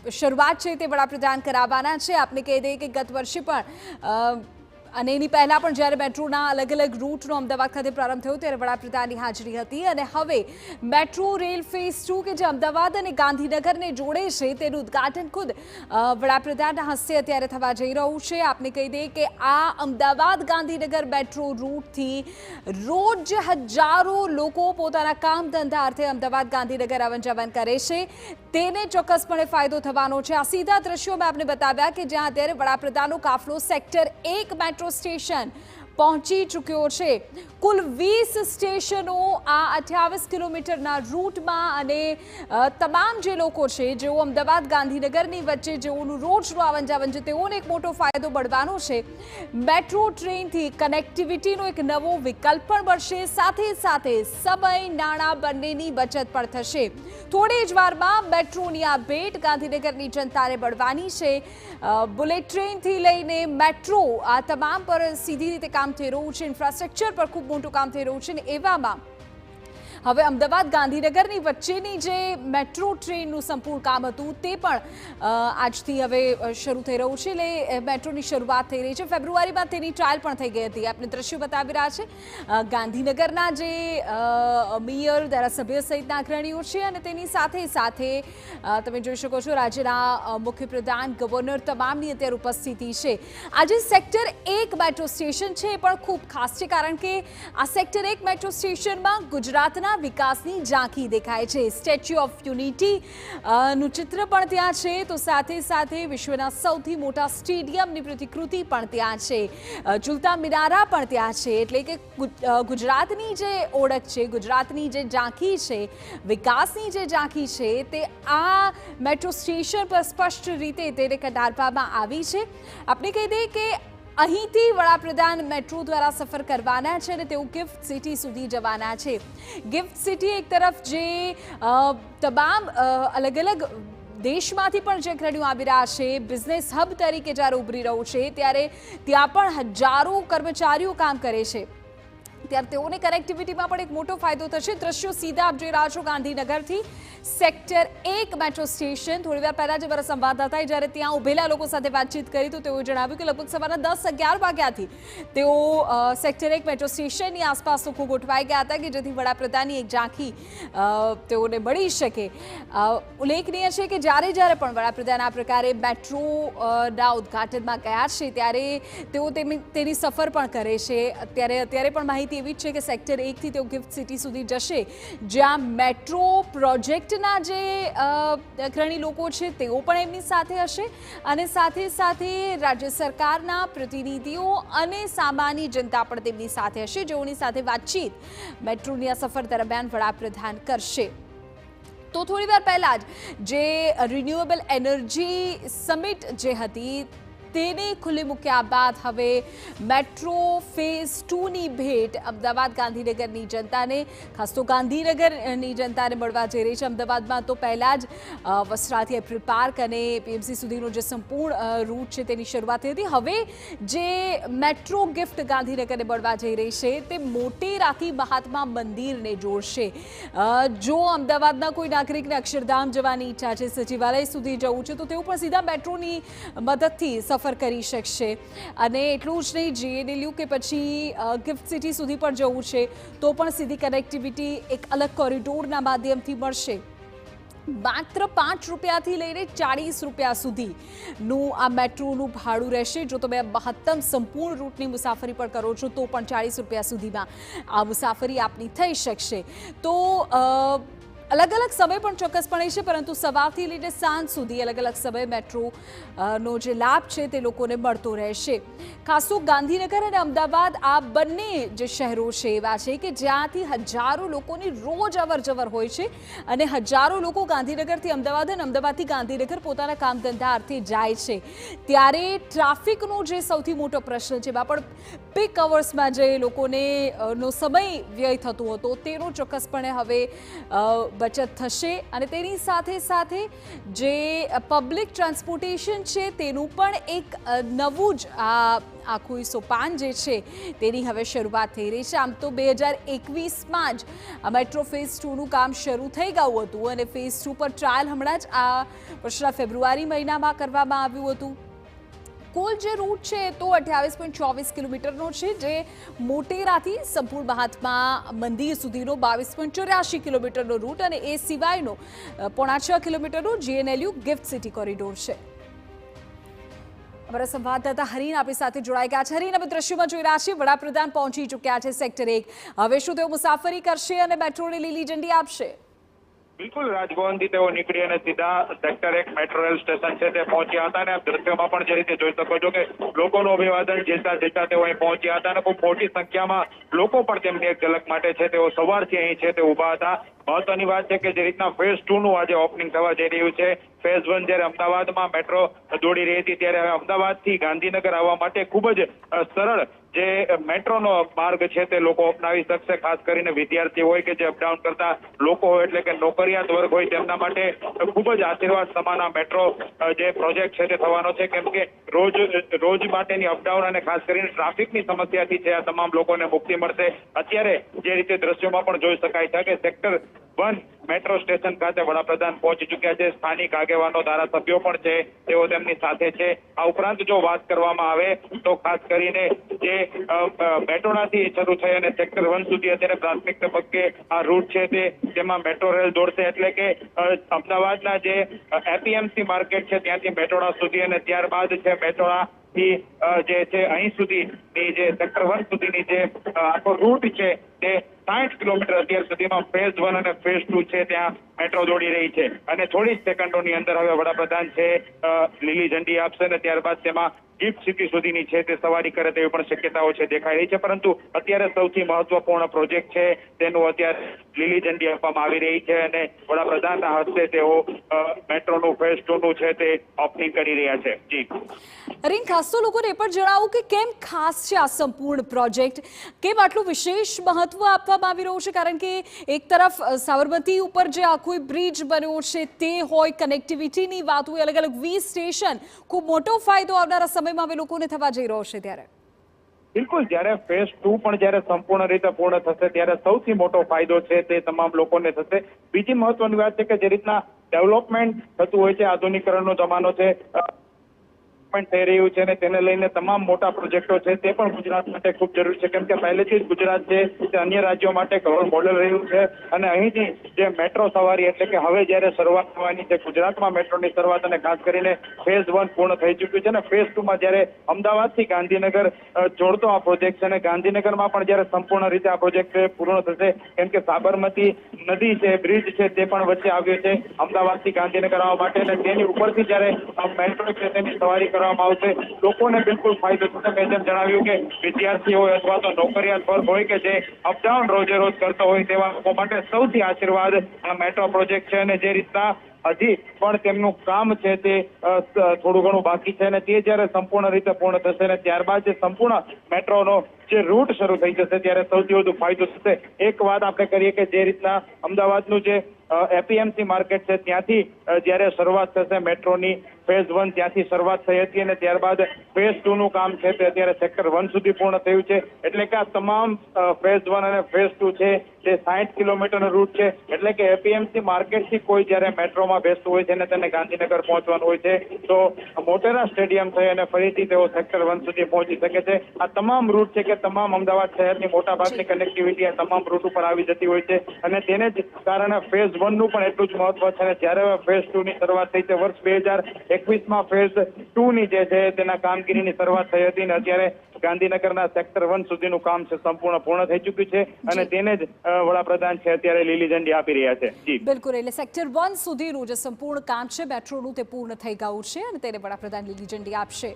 શરૂઆત છે તે વડાપ્રધાન કરાવવાના છે। આપને કહી દઈએ કે ગત વર્ષે પણ અને એની પહેલાં પણ જ્યારે મેટ્રોના અલગ અલગ રૂટનો અમદાવાદ ખાતે પ્રારંભ થયો ત્યારે વડાપ્રધાનની હાજરી હતી અને હવે મેટ્રો રેલ ફેઝ 2 કે જે અમદાવાદ અને ગાંધીનગરને જોડે છે તેનું ઉદ્ઘાટન ખુદ વડાપ્રધાનના હસ્તે અત્યારે થવા જઈ રહ્યું છે। આપને કહી દઈએ કે આ અમદાવાદ ગાંધીનગર મેટ્રો રૂટથી રોજ હજારો લોકો પોતાના કામ ધંધા અર્થે અમદાવાદ ગાંધીનગર આવન જાવન કરે છે, તેને ચોક્કસપણે ફાયદો થવાનો છે। આ સીધા દ્રશ્યો મેં આપને બતાવ્યા કે જ્યાં અત્યારે વડાપ્રધાનનો કાફલો સેક્ટર 1 મેટ્રો સ્ટેશન પહોંચી ચૂક્યો છે। કુલ 20 સ્ટેશનો આ 28 કિલોમીટરના રૂટમાં અને તમામ જે લોકો છે જેઓ અમદાવાદ ગાંધીનગરની વચ્ચે જેઓનું રોજનું આવન જાવન છે તેઓને એક મોટો ફાયદો મળવાનો છે। મેટ્રો ટ્રેનથી કનેક્ટિવિટીનો એક નવો વિકલ્પ પણ મળશે, સાથે સાથે સમય નાણાં બંનેની બચત પણ થશે। થોડી જ વારમાં મેટ્રોની આ ભેટ ગાંધીનગરની જનતાને મળવાની છે। બુલેટ ટ્રેનથી લઈને મેટ્રો આ તમામ પર સીધી રીતે કામ થઈ રહ્યું છે, ઇન્ફ્રાસ્ટ્રક્ચર પર ખૂબ મોટું કામ થઈ રહ્યું છે અને એવામાં હવે અમદાવાદ ગાંધીનગરની વચ્ચેની જે મેટ્રો ટ્રેનનું સંપૂર્ણ કામ હતું તે પણ આજથી હવે શરૂ થઈ રહ્યું છે। એટલે મેટ્રોની શરૂઆત થઈ રહી છે। ફેબ્રુઆરીમાં તેની ટ્રાયલ પણ થઈ ગઈ હતી। આપણે દ્રશ્યો બતાવી રહ્યા છે ગાંધીનગરના જે મેયર ધારાસભ્ય સહિતના અગ્રણીઓ છે અને તેની સાથે સાથે તમે જોઈ શકો છો રાજ્યના મુખ્યપ્રધાન ગવર્નર તમામની અત્યારે ઉપસ્થિતિ છે। આજે સેક્ટર 1 મેટ્રો સ્ટેશન છે એ પણ ખૂબ ખાસ છે, કારણ કે આ સેક્ટર 1 મેટ્રો સ્ટેશનમાં ગુજરાતના વિકાસની ઝાંખી દેખાય છે। સ્ટેચ્યુ ઓફ યુનિટી નું ચિત્ર પણ ત્યાં છે, તો સાથે સાથે વિશ્વના સૌથી મોટા સ્ટેડિયમની પ્રતિકૃતિ પણ ત્યાં છે। ઝૂલતા મિનારા પણ ત્યાં છે। એટલે કે ગુજરાતની જે ઓળખ છે, ગુજરાતની જે ઝાંખી છે, વિકાસની જે ઝાંખી છે તે આ મેટ્રો સ્ટેશન પર સ્પષ્ટ રીતે તેને કઢાવવામાં આવી છે। આપણે કહી દઈએ કે અહીંથી વડાપ્રધાન મેટ્રો દ્વારા સફર કરવાના છે અને તેઓ ગિફ્ટ સિટી સુધી જવાના છે। ગિફ્ટ સિટી એક તરફ જે તમામ અલગ અલગ દેશમાંથી પણ જે અગ્રણીઓ આવી રહ્યા છે, બિઝનેસ હબ તરીકે જ્યારે ઉભરી રહ્યું છે ત્યારે ત્યાં પણ હજારો કર્મચારીઓ કામ કરે છે, ત્યારે તેઓને કનેક્ટિવિટીમાં પણ એક મોટો ફાયદો થશે। દ્રશ્યો સીધા આપ જોઈ રહ્યા છો ગાંધીનગરથી સેક્ટર 1 મેટ્રો સ્ટેશન। થોડીવાર પહેલા જ મારા સંવાદદાતાએ જ્યારે ત્યાં ઉભેલા લોકો સાથે વાતચીત કરી તો તેઓએ જણાવ્યું કે લગભગ સવારના 10-11 વાગ્યાથી તેઓ સેક્ટર 1 મેટ્રો સ્ટેશનની આસપાસ લોકો ગોઠવાઈ ગયા હતા કે જેથી વડાપ્રધાનની એક ઝાંખી તેઓને મળી શકે। ઉલ્લેખનીય છે કે જ્યારે પણ વડાપ્રધાન આ પ્રકારે મેટ્રોના ઉદ્ઘાટનમાં ગયા છે ત્યારે તેઓ તેની સફર પણ કરે છે। અત્યારે પણ માહિતી એવી જ છે કે સેક્ટર 1થી તેઓ ગિફ્ટ સિટી સુધી જશે, જ્યાં મેટ્રો પ્રોજેક્ટના જે અગ્રણી લોકો છે તેઓ પણ એમની સાથે હશે અને સાથે સાથે રાજ્ય સરકારના પ્રતિનિધિઓ અને સામાન્ય જનતા પણ તેમની સાથે હશે, જેઓની સાથે વાતચીત મેટ્રોની આ સફર દરમિયાન વડાપ્રધાન કરશે। તો થોડીવાર પહેલા જ જે રિન્યુએબલ એનર્જી સમિટ જે હતી તેને ખુલ્લી મૂક્યા બાદ હવે મેટ્રો ફેઝ 2ની ભેટ અમદાવાદ ગાંધીનગરની જનતાને, ખાસ તો ગાંધીનગરની જનતાને મળવા જઈ રહી છે। અમદાવાદમાં તો પહેલાં જ વસ્ત્રાલથી એપ્રિલ પાર્ક અને પીએમસી સુધીનો જે સંપૂર્ણ રૂટ છે તેની શરૂઆત થઈ હતી। હવે જે મેટ્રો ગિફ્ટ ગાંધીનગરને મળવા જઈ રહી છે તે મોટેરાથી મહાત્મા મંદિરને જોડશે। જો અમદાવાદના કોઈ નાગરિકને અક્ષરધામ જવાની ઈચ્છા છે, સચિવાલય સુધી જવું છે, તો તેઓ પણ સીધા મેટ્રોની મદદથી સફર કરી શકશે। અને એટલું જ નહીં, જીએનએલયુ કે પછી ગિફ્ટ સિટી સુધી પણ જવું છે તો પણ સીધી કનેક્ટિવિટી એક અલગ કોરિડોરના માધ્યમથી મળશે। માત્ર 5 રૂપિયાથી લઈને 40 રૂપિયા સુધીનું આ મેટ્રોનું ભાડું રહેશે। જો તમે મહત્તમ સંપૂર્ણ રૂટની મુસાફરી પણ કરો છો તો પણ 40 રૂપિયા સુધીમાં આ મુસાફરી આપની થઈ શકશે। તો અલગ અલગ સમય પણ ચોક્કસપણે છે, પરંતુ સવારથી લઈને સાંજ સુધી અલગ અલગ સમય મેટ્રોનો જે લાભ છે તે લોકોને મળતો રહેશે। ખાસ તો ગાંધીનગર અને અમદાવાદ આ બંને જે શહેરો છે એવા છે કે જ્યાંથી હજારો લોકોની રોજ અવરજવર હોય છે અને હજારો લોકો ગાંધીનગરથી અમદાવાદ અને અમદાવાદથી ગાંધીનગર પોતાના કામ ધંધા અર્થે જાય છે। ત્યારે ટ્રાફિકનો જે સૌથી મોટો પ્રશ્ન છે, એમાં પણ પીક અવર્સમાં જે લોકોને નો સમય વ્યય થતો હતો તેનો ચોક્કસપણે હવે બચત થશે અને તેની સાથે સાથે જે પબ્લિક ટ્રાન્સપોર્ટેશન છે તેનું પણ એક નવું જ આખું સોપાન જે છે તેની હવે શરૂઆત થઈ રહી છે. આમ તો 2021માં જ મેટ્રો ફેઝ 2નું કામ શરૂ થઈ ગયું હતું અને ફેઝ 2 પર ટ્રાયલ હમણાં જ આ વર્ષના ફેબ્રુઆરી મહિનામાં કરવામાં આવ્યું હતું. કુલ જે રૂટ છે તો 28.24 કિલોમીટરનો છે, જે મોટેરાથી સંપૂર્ણ મહાત્મા મંદિર સુધીનો 22.84 કિલોમીટરનો રૂટ અને એ સિવાયનો 6.5 કિલોમીટરનો GNLU ગિફ્ટ સિટી કોરિડોર છે. અમારા સંવાદદાતા હરીન આપણી સાથે જોડાઈ ગયા છે. હરીન, અમે દ્રશ્યોમાં જોઈ રહ્યા છીએ વડાપ્રધાન પહોંચી ચૂક્યા છે સેક્ટર 1. હવે શું તેઓ મુસાફરી કરશે અને મેટ્રોને લીલી ઝંડી આપશે? બિલકુલ, રાજભવનથી તેઓ નીકળી અને સીધા સેક્ટર 1 મેટ્રો રેલ સ્ટેશન છે તે પહોંચ્યા હતા અને દ્રશ્યોમાં પણ જે રીતે જોઈ શકો છો કે લોકોનું અભિવાદન ઝીલતા તેઓ અહીં પહોંચ્યા હતા અને ખૂબ મોટી સંખ્યામાં લોકો પણ તેમની એક ઝલક માટે છે તેઓ સવારથી અહીં છે તે ઊભા હતા. મહત્વની વાત છે કે જે રીતના ફેઝ 2નું આજે ઓપનિંગ થવા જઈ રહ્યું છે. ફેઝ 1 જ્યારે અમદાવાદમાં મેટ્રો દોડી રહી હતી ત્યારે હવે અમદાવાદથી ગાંધીનગર આવવા માટે ખૂબ જ સરળ જે મેટ્રોનો માર્ગ છે તે લોકો અપનાવી શકશે. ખાસ કરીને વિદ્યાર્થી હોય કે જે અપડાઉન કરતા લોકો હોય એટલે કે નોકરિયાત વર્ગ હોય તેમના માટે ખૂબ જ આશીર્વાદ સમાન આ મેટ્રો જે પ્રોજેક્ટ છે તે થવાનો છે, કેમ કે રોજ માટેની અપડાઉન અને ખાસ કરીને ટ્રાફિકની સમસ્યાથી છે આ તમામ લોકોને મુક્તિ મળશે. અત્યારે જે રીતે દ્રશ્યોમાં પણ જોઈ શકાય છે કે સેક્ટર 1 મેટ્રો સ્ટેશન ખાતે વડાપ્રધાન પહોંચી ચૂક્યા છે. સ્થાનિક આગેવાનો, ધારાસભ્યો પણ છે તેઓ તેમની સાથે છે. આ ઉપરાંત જો વાત કરવામાં આવે તો ખાસ કરીને જે મેટ્રોનાથી શરૂ થઈ અને સેક્ટર 1 સુધી અત્યારે પ્રાથમિક તબક્કે આ રૂટ છે તેમાં મેટ્રો રેલ દોડશે, એટલે કે અમદાવાદના જે એપીએમસી માર્કેટ છે ત્યાંથી મેટ્રોડા સુધી અને ત્યારબાદ છે મેટ્રોડા થી જે છે અહીં સુધીની જે સેક્ટર 1 સુધીની જે આખો રૂટ છે તે 60 કિલોમીટર અત્યાર સુધીમાં ફેઝ 1 અને ફેઝ 2 છે ત્યાં મેટ્રો દોડી રહી છે અને થોડી જ સેકન્ડોની અંદર હવે વડાપ્રધાન છે લીલી ઝંડી આપશે અને ત્યારબાદ તેમાં ગિફ્ટ સિટી સુધીની છે તે સવારી કરે તેવી પણ શક્યતાઓ છે દેખાઈ રહી છે. પરંતુ અત્યારે સૌથી મહત્વપૂર્ણ પ્રોજેક્ટ છે તેનું અત્યારે લીલી ઝંડી આપવામાં આવી રહી છે અને વડાપ્રધાનના હસ્તે તેઓ મેટ્રોનું ફેઝ 2નું છે તે ઓપનિંગ કરી રહ્યા છે. જી હરીન, ખાસ તો લોકોને એ પણ જણાવું કે કેમ ખાસ છે આ સંપૂર્ણ પ્રોજેક્ટ, કેમ આટલું વિશેષ મહત્વ આપવામાં આવી રહ્યું છે? કારણ કે એક તરફ સાબરમતી ઉપર જે આખો બ્રિજ બન્યો છે તે હોય, કનેક્ટિવિટીની વાત હોય, અલગ અલગ 20 સ્ટેશન, ખૂબ મોટો ફાયદો આવનારા સમયમાં હવે લોકોને થવા જઈ રહ્યો છે. ત્યારે બિલકુલ, જ્યારે ફેઝ 2 પણ જ્યારે સંપૂર્ણ રીતે પૂર્ણ થશે ત્યારે સૌથી મોટો ફાયદો છે તે તમામ લોકોને થશે. બીજી મહત્વની વાત છે કે જે રીતના ડેવલપમેન્ટ થતું હોય છે, આધુનિકરણનો જમાનો છે થઈ રહ્યું છે અને તેને લઈને તમામ મોટા પ્રોજેક્ટો છે તે પણ ગુજરાત માટે ખૂબ જરૂરી છે, કેમ કે પહેલેથી જ ગુજરાત છે તે અન્ય રાજ્યો માટે રોલ મોડેલ રહ્યું છે અને અહીંથી જે મેટ્રો સવારી એટલે કે હવે જ્યારે શરૂઆત થવાની છે ગુજરાતમાં મેટ્રોની શરૂઆત અને ખાસ કરીને ફેઝ 1 પૂર્ણ થઈ ચૂક્યું છે અને ફેઝ 2માં જ્યારે અમદાવાદથી ગાંધીનગર જોડતો આ પ્રોજેક્ટ છે અને ગાંધીનગરમાં પણ જ્યારે સંપૂર્ણ રીતે આ પ્રોજેક્ટ પૂર્ણ થશે, કેમ કે સાબરમતી નદી છે, બ્રિજ છે તે પણ વચ્ચે આવ્યો છે અમદાવાદથી ગાંધીનગર આવવા માટે અને તેની ઉપરથી જ્યારે મેટ્રો છે તેની સવારી કરવામાં આવશે. લોકોને બિલકુલ ફાયદો થશે. મેં જેમ જણાવ્યું કે વિદ્યાર્થી હોય અથવા તો નોકરિયાત વર્ગ હોય કે જે અપડાઉન રોજે રોજ કરતો હોય તેવા લોકો માટે સૌથી આશીર્વાદ આ મેટ્રો પ્રોજેક્ટ છે અને જે રીતના હજી પણ તેમનું કામ છે તે થોડું ઘણું બાકી છે અને તે જ્યારે સંપૂર્ણ રીતે પૂર્ણ થશે અને ત્યારબાદ જે સંપૂર્ણ મેટ્રોનો જે રૂટ શરૂ થઈ જશે ત્યારે સૌથી વધુ ફાયદો થશે. એક વાત આપણે કરીએ કે જે રીતના અમદાવાદનું જે એપીએમસી માર્કેટ છે ત્યાંથી જ્યારે શરૂઆત થશે મેટ્રોની ફેઝ 1 ત્યાંથી શરૂઆત થઈ હતી અને ત્યારબાદ ફેઝ 2નું કામ છે તે અત્યારે સેક્ટર 1 સુધી પૂર્ણ થયું છે, એટલે કે આ તમામ ફેઝ 1 અને ફેઝ 2 છે તે 60 કિલોમીટરનો રૂટ છે, એટલે કે એપીએમસી માર્કેટથી કોઈ જ્યારે મેટ્રોમાં બેસતું હોય છે અને તેને ગાંધીનગર પહોંચવાનું હોય છે તો મોટેરા સ્ટેડિયમ થઈ અને ફરીથી તેઓ સેક્ટર 1 સુધી પહોંચી શકે છે. આ તમામ રૂટ છે કે તમામ અમદાવાદ શહેરની મોટાભાગની કનેક્ટિવિટી આ તમામ રૂટ ઉપર આવી જતી હોય છે અને તેને જ કારણે ફેઝ 1નું પણ એટલું જ મહત્વ છે અને જ્યારે ફેઝ 2ની શરૂઆત થઈ છે વર્ષ 2021માં ફેઝ 2ની જે છે તેના કામગીરીની શરૂઆત થઈ હતી અને અત્યારે ગાંધીનગરના સેક્ટર 1 સુધીનું કામ છે સંપૂર્ણ પૂર્ણ થઈ ચૂક્યું છે અને તેને જ વડાપ્રધાન છે અત્યારે લીલી ઝંડી આપી રહ્યા છે. જી બિલકુલ, એટલે સેક્ટર 1 સુધીનું જે સંપૂર્ણ કામ છે મેટ્રોનું તે પૂર્ણ થઈ ગયું છે અને તેને વડાપ્રધાન લીલી ઝંડી આપશે.